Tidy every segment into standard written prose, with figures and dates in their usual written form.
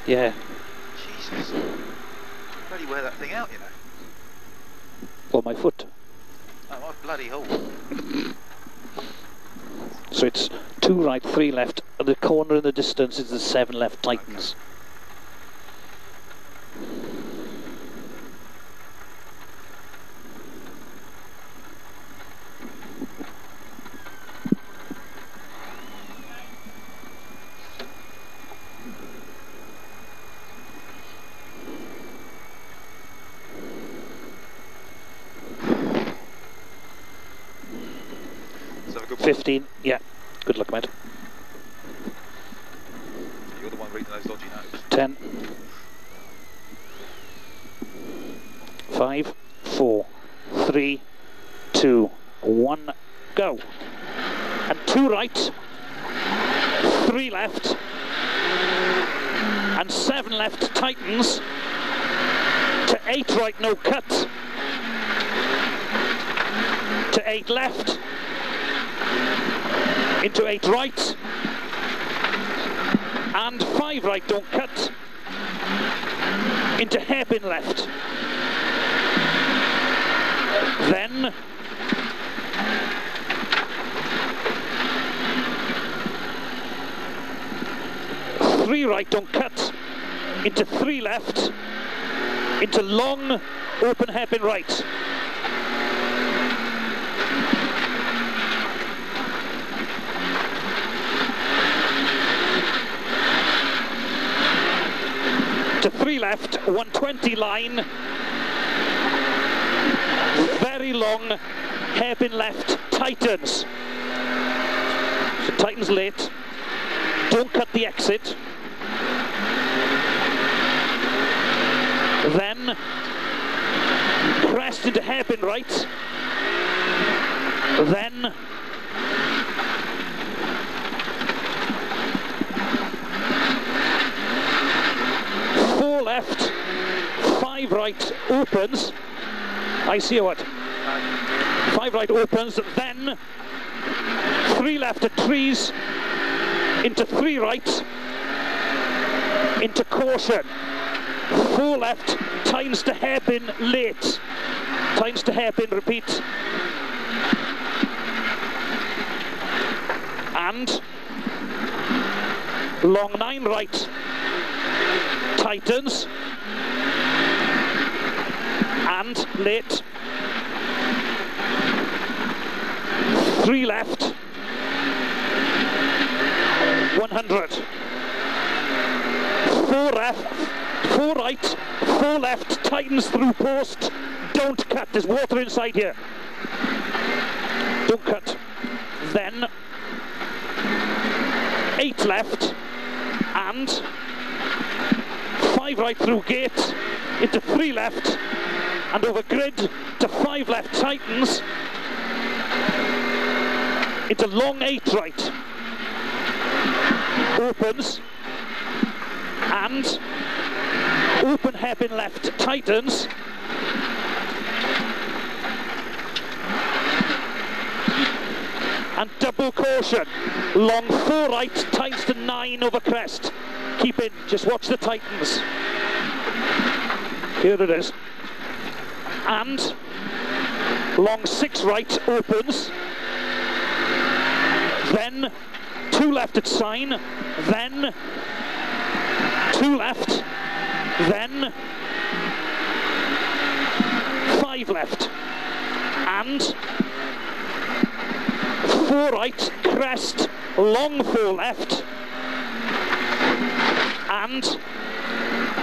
Yeah. Jesus. Bloody wear that thing out, you know. Or my foot. Oh, my bloody hole. So it's 2 right, 3 left, and the corner in the distance is the 7 left tightens. Let's have a good one. 15, yeah. Good luck, mate. You're the one reading those dodgy notes. 10. 5, 4, 3, 2, 1, go. And 2 right, 3 left, and 7 left tightens to 8 right, no cut, to 8 left, into 8 right, and 5 right, don't cut, into hairpin left. Then 3 right, don't cut, into 3 left, into long, open hairpin right. To 3 left, 120 line, very long, hairpin left, tightens. So tightens late, don't cut the exit. Then crest into hairpin right. Then four left, 5 right opens. I see what. 5 right opens, then 3 left at trees, into 3 right, into caution. 4 left, times to hairpin late, times to hairpin repeat. And long 9 right, tightens, and late. 3 left, 100. 4 left, 4 right, 4 left, tightens through post, don't cut, there's water inside here. Don't cut. Then 8 left, and 5 right through gate, into 3 left, and over grid to 5 left, tightens, into long 8 right, opens, and open hairpin left, tightens, and double caution, long 4 right, tightens to 9 over crest, keep in, just watch the tightens, here it is, and long 6 right, opens, then 2 left at sign, then 2 left, then 5 left, and 4 right, crest, long 4 left, and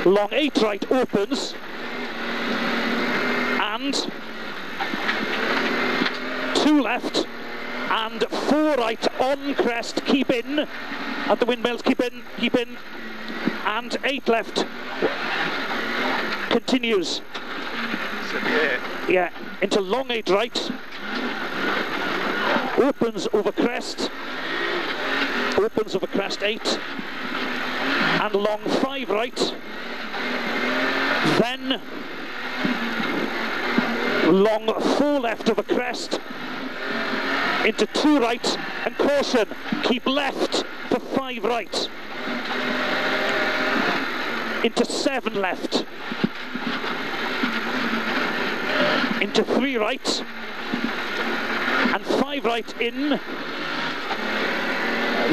long 8 right opens, and 2 left, and 4 right on crest, keep in, at the windmills, keep in, and 8 left, continues, yeah, into long 8 right, opens over crest 8, and long 5 right, then long 4 left over crest, into 2 right, and caution, keep left for 5 right. into 7 left, into 3 right, and 5 right in,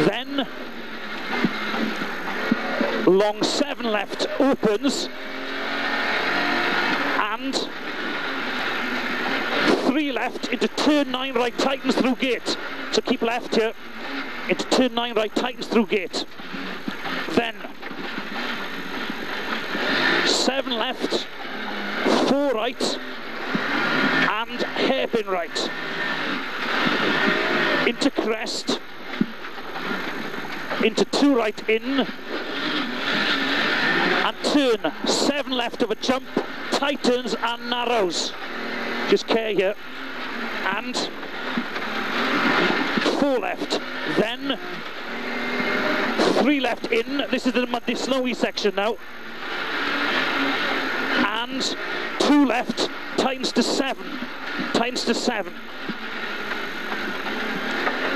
then long 7 left opens, and 3 left into turn 9 right, tightens through gate. So keep left here, into turn 9 right, tightens through gate. Then 7 left, 4 right, and hairpin right. Into crest, into 2 right in, and turn 7 left of a jump, tightens and narrows. Just care here. And 4 left, then 3 left in. This is the muddy, snowy section now. And 2 left, tightens to 7, tightens to 7.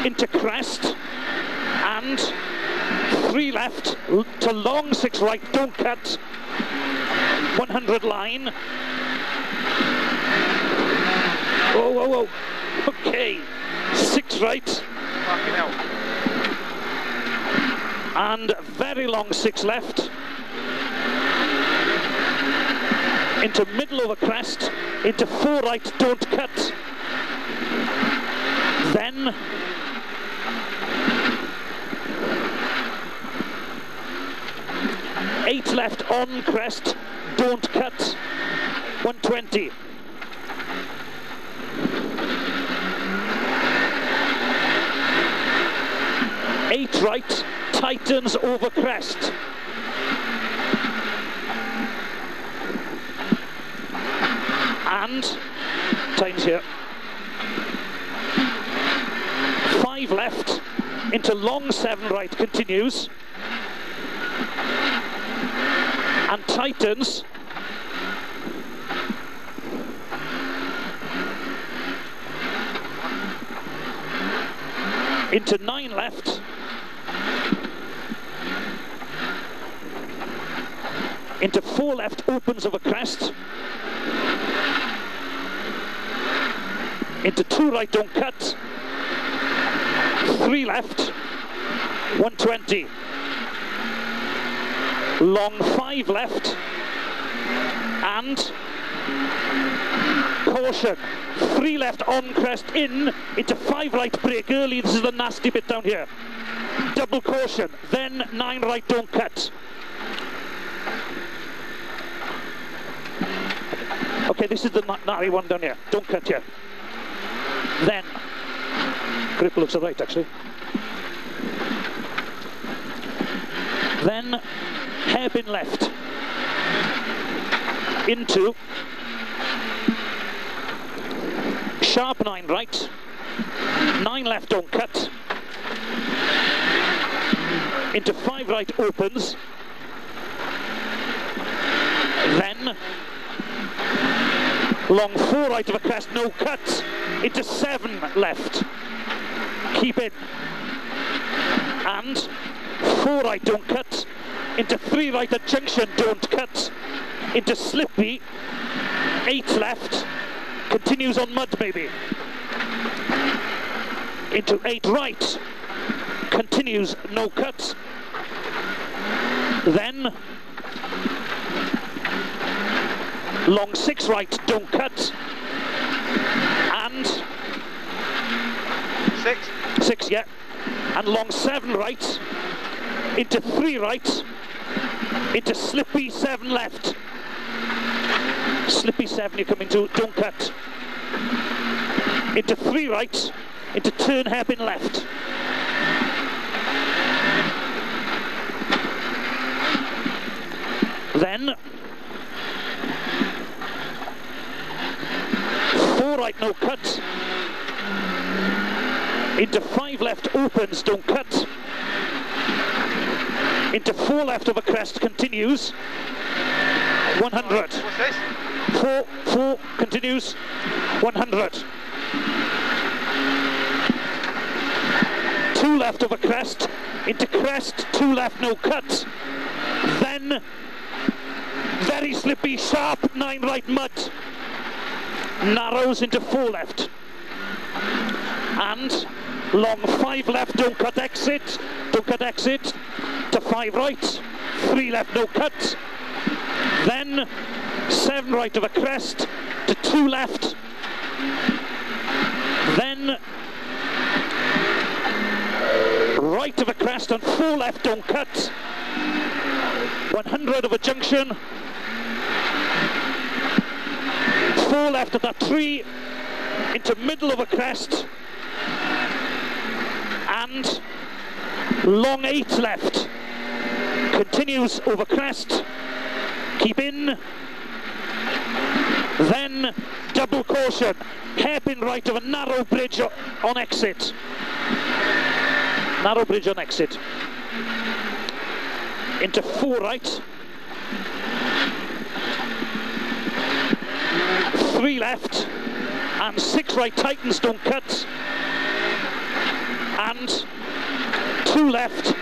Into crest, and 3 left to long 6 right, don't cut, 100 line. Whoa, whoa, whoa, okay, 6 right. Fucking hell. And very long 6 left. Into middle of a crest, into 4 right, don't cut. Then 8 left on crest, don't cut, 120. Eight right, tightens over crest. And tightens here. 5 left into long 7 right, continues. And tightens. Into 9 left. Into 4 left, opens of a crest. Into 2 right, don't cut. 3 left, 120. Long 5 left, and caution. 3 left on crest in, into 5 right, brake early. This is the nasty bit down here. Double caution, then 9 right, don't cut. Okay, this is the gnarly one down here. Don't cut here. Then, grip looks all right actually. Then, hairpin left. Into sharp 9 right. 9 left, don't cut. Into 5 right, opens. Then long 4 right of a crest, no cut. Into 7 left, keep in. And 4 right, don't cut. Into 3 right at junction, don't cut. Into slippy, 8 left, continues on mud maybe. Into 8 right, continues, no cut. Then long 6 right, don't cut. And 6, yeah. And long 7 right, into 3 right, into slippy 7 left. Slippy 7 you're coming to, don't cut. Into 3 right, into turn hairpin left. Then 4 right, no cut. Into 5 left, opens, don't cut. Into 4 left of a crest, continues. 100. What's this? 4, continues. 100. 2 left of a crest. Into crest, 2 left, no cut. Then very slippy, sharp 9 right mud. Narrows into 4 left. And long 5 left, don't cut exit to 5 right, 3 left, no cut. Then 7 right of a crest to 2 left. Then right of a crest and 4 left, don't cut. 100 of a junction. 4 left at that tree, into middle of a crest. And long 8 left. Continues over crest. Keep in. Then double caution. Hairpin right of a narrow bridge on exit. Narrow bridge on exit. Into 4 right. 3 left. And 6 right, tightens, don't cut. And 2 left.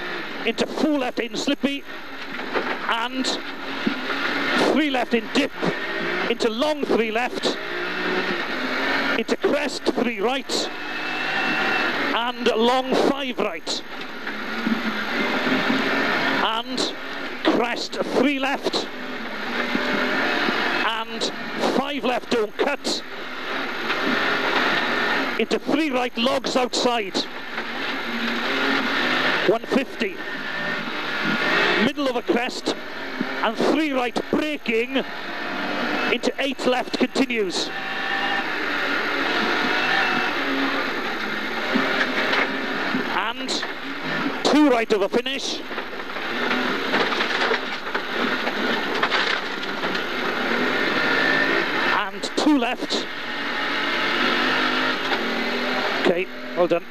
Into 4 left in slippy. And 3 left in dip. Into long 3 left. Into crest 3 right. And long 5 right. And crest 3 left. And 5 left, don't cut. Into 3 right, logs outside. 150. Middle of a crest. And 3 right, braking. Into 8 left, continues. And 2 right of a finish. And 2 left. Okay, well done.